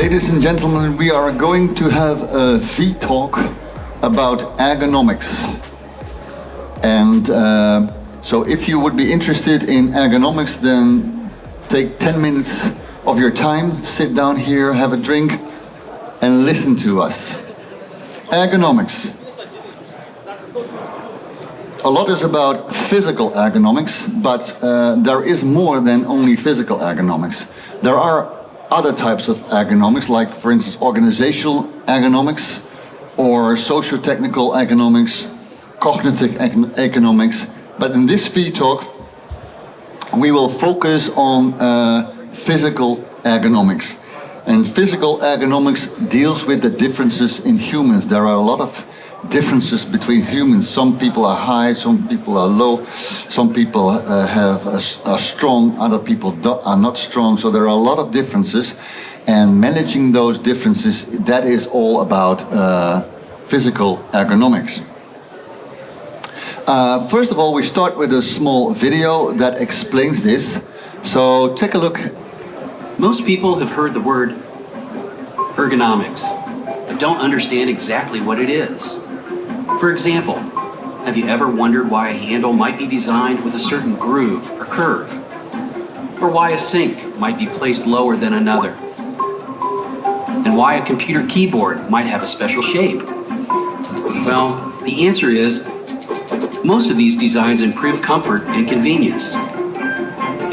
Ladies and gentlemen, we are going to have a V-talk about ergonomics. And so if you would be interested in ergonomics, then take 10 minutes of your time, sit down here, have a drink, and listen to us. Ergonomics. A lot is about physical ergonomics, but there is more than only physical ergonomics. There are other types of ergonomics, like, for instance, organizational ergonomics, or socio-technical ergonomics, cognitive economics. But in this V-talk, we will focus on physical ergonomics. And physical ergonomics deals with the differences in humans. There are a lot of differences between humans. Some people are high, some people are low, some people are strong, other people are not strong. So there are a lot of differences, and managing those differences, that is all about physical ergonomics. First of all, we start with a small video that explains this. So take a look. Most people have heard the word ergonomics, but don't understand exactly what it is. For example, have you ever wondered why a handle might be designed with a certain groove or curve? Or why a sink might be placed lower than another? And why a computer keyboard might have a special shape? Well, the answer is, most of these designs improve comfort and convenience.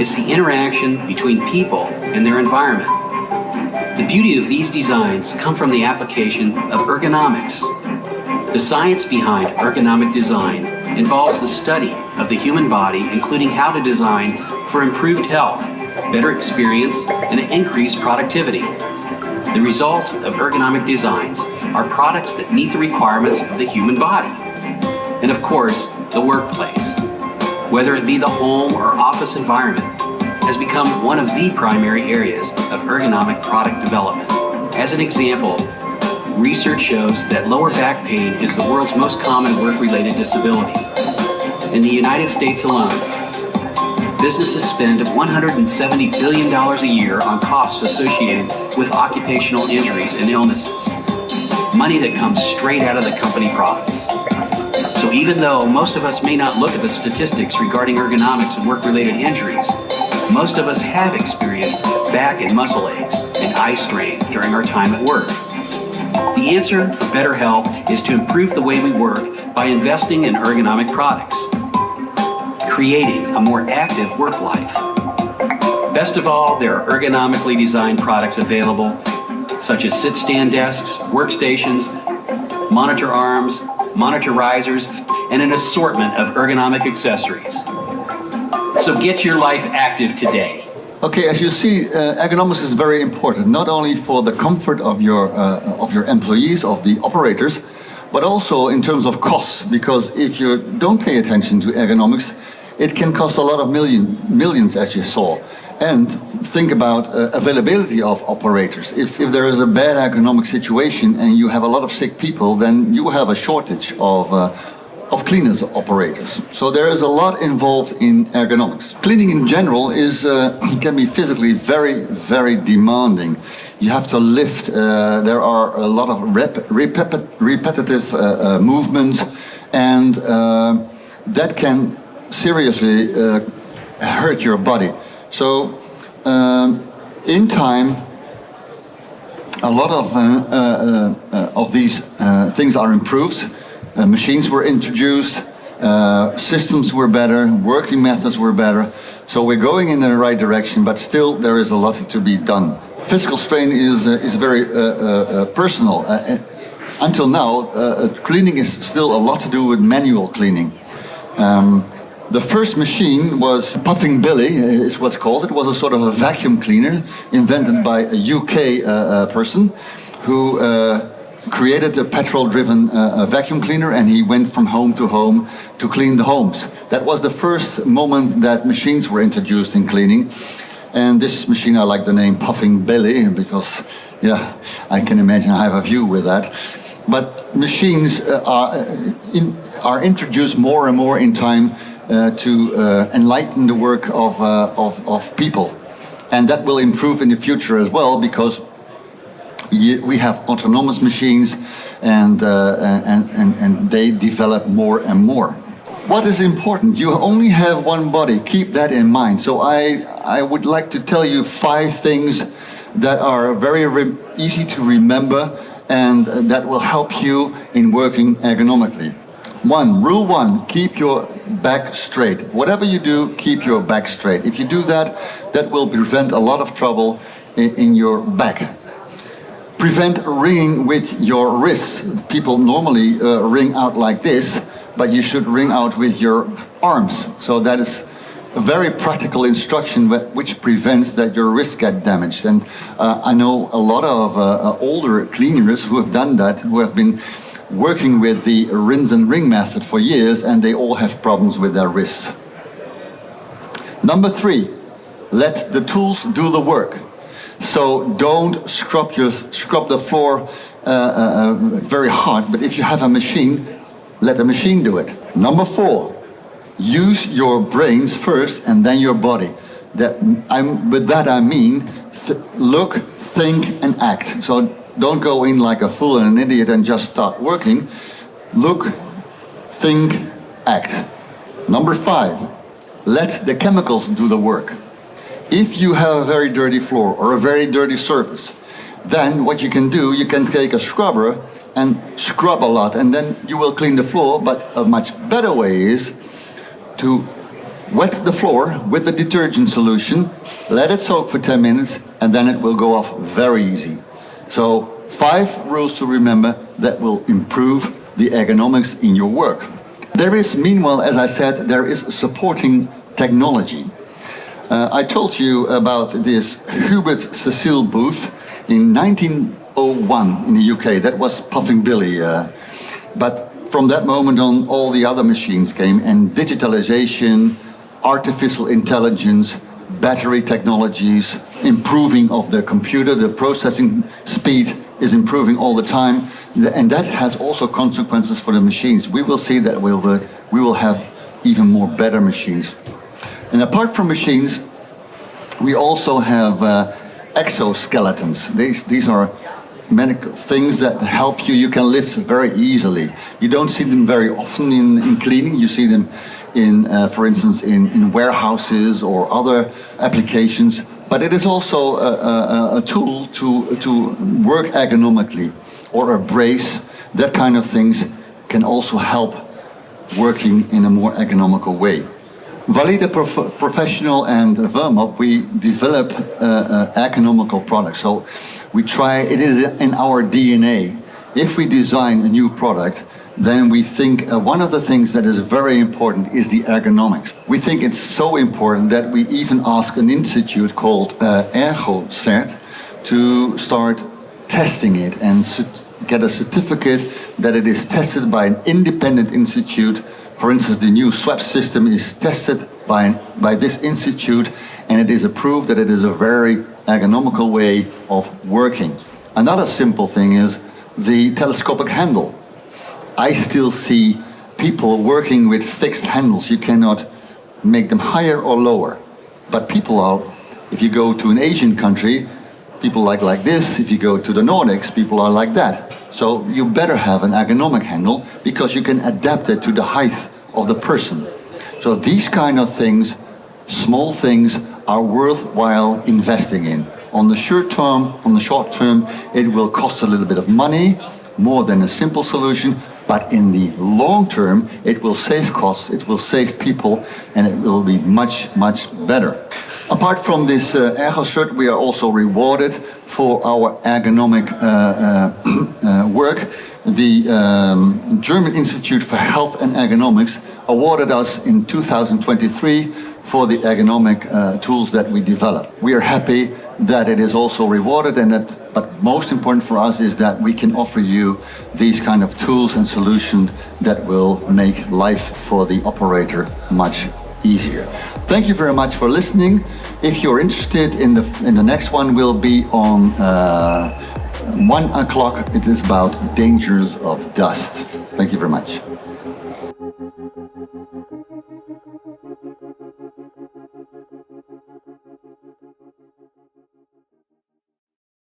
It's the interaction between people and their environment. The beauty of these designs come from the application of ergonomics. The science behind ergonomic design involves the study of the human body, including how to design for improved health, better experience, and increased productivity. The result of ergonomic designs are products that meet the requirements of the human body. And of course, the workplace, whether it be the home or office environment, has become one of the primary areas of ergonomic product development. As an example, research shows that lower back pain is the world's most common work-related disability. In the United States alone, businesses spend $170 billion a year on costs associated with occupational injuries and illnesses, money that comes straight out of the company profits. So even though most of us may not look at the statistics regarding ergonomics and work-related injuries, most of us have experienced back and muscle aches and eye strain during our time at work. The answer for better health is to improve the way we work by investing in ergonomic products, creating a more active work life. Best of all, there are ergonomically designed products available, such as sit-stand desks, workstations, monitor arms, monitor risers, and an assortment of ergonomic accessories. So get your life active today. Okay, as you see, ergonomics is very important, not only for the comfort of your employees, of the operators, but also in terms of costs, because if you don't pay attention to ergonomics, it can cost a lot of millions, as you saw. And think about availability of operators. If there is a bad ergonomic situation and you have a lot of sick people, then you have a shortage of cleaners operators. So there is a lot involved in ergonomics. Cleaning in general can be physically very, very demanding. You have to lift, there are a lot of repetitive movements, and that can seriously hurt your body. So in time, a lot of these things are improved. Machines were introduced, systems were better, working methods were better. So we're going in the right direction, but still there is a lot to be done. Physical strain is very personal. Until now, cleaning is still a lot to do with manual cleaning. The first machine was Puffing Billy, is what's called. It was a sort of a vacuum cleaner invented by a UK person who created a petrol-driven vacuum cleaner, and he went from home to clean the homes. That was the first moment that machines were introduced in cleaning. And this machine, I like the name Puffing Billy, because, yeah, I can imagine I have a view with that. But machines are introduced more and more in time to enlighten the work of people. And that will improve in the future as well, because We have autonomous machines, and they develop more and more. What is important? You only have one body. Keep that in mind. So I would like to tell you 5 things that are very easy to remember and that will help you in working ergonomically. Rule one, keep your back straight. Whatever you do, keep your back straight. If you do that, that will prevent a lot of trouble in your back. Prevent ringing with your wrists. People normally ring out like this, but you should ring out with your arms. So that is a very practical instruction which prevents that your wrists get damaged. And I know a lot of older cleaners who have done that, who have been working with the rinse and ring method for years, and they all have problems with their wrists. Number 3, let the tools do the work. So don't scrub the floor very hard, but if you have a machine, let the machine do it. Number 4, use your brains first and then your body. With that I mean look, think, and act. So don't go in like a fool and an idiot and just start working. Look, think, act. Number 5, let the chemicals do the work. If you have a very dirty floor or a very dirty surface, then what you can do, you can take a scrubber and scrub a lot, and then you will clean the floor. But a much better way is to wet the floor with the detergent solution, let it soak for 10 minutes, and then it will go off very easy. So 5 rules to remember that will improve the ergonomics in your work. There is, meanwhile, as I said, there is supporting technology. I told you about this Hubert Cecil booth in 1901 in the UK. That was Puffing Billy. But from that moment on, all the other machines came, and digitalization, artificial intelligence, battery technologies, improving of the computer, the processing speed is improving all the time, and that has also consequences for the machines. We will see that we will have even more better machines. And apart from machines, we also have exoskeletons. These are medical things that help you. You can lift very easily. You don't see them very often in cleaning. You see them for instance, in warehouses or other applications. But it is also a tool to work ergonomically, or a brace. That kind of things can also help working in a more ergonomical way. Valida Professional and Vermop, we develop ergonomical products. So we try, it is in our DNA. If we design a new product, then we think one of the things that is very important is the ergonomics. We think it's so important that we even ask an institute called ErgoCert to start testing it and get a certificate that it is tested by an independent institute. For instance, the new SWAP system is tested by this institute, and it is approved that it is a very ergonomical way of working. Another simple thing is the telescopic handle. I still see people working with fixed handles. You cannot make them higher or lower. But people are, if you go to an Asian country, people like this. If you go to the Nordics, people are like that. So you better have an ergonomic handle because you can adapt it to the height of the person. So these kind of things, small things, are worthwhile investing in. On the short term, it will cost a little bit of money, more than a simple solution, but in the long term, it will save costs, it will save people, and it will be much, much better. Apart from this ErgoCert, we are also rewarded for our ergonomic work. The German Institute for Health and Ergonomics awarded us in 2023 for the ergonomic tools that we developed. We are happy that it is also rewarded, but most important for us is that we can offer you these kind of tools and solutions that will make life for the operator much easier. Thank you very much for listening. If you're interested in the next one, will be on 1 o'clock. It is about dangers of dust. Thank you very much.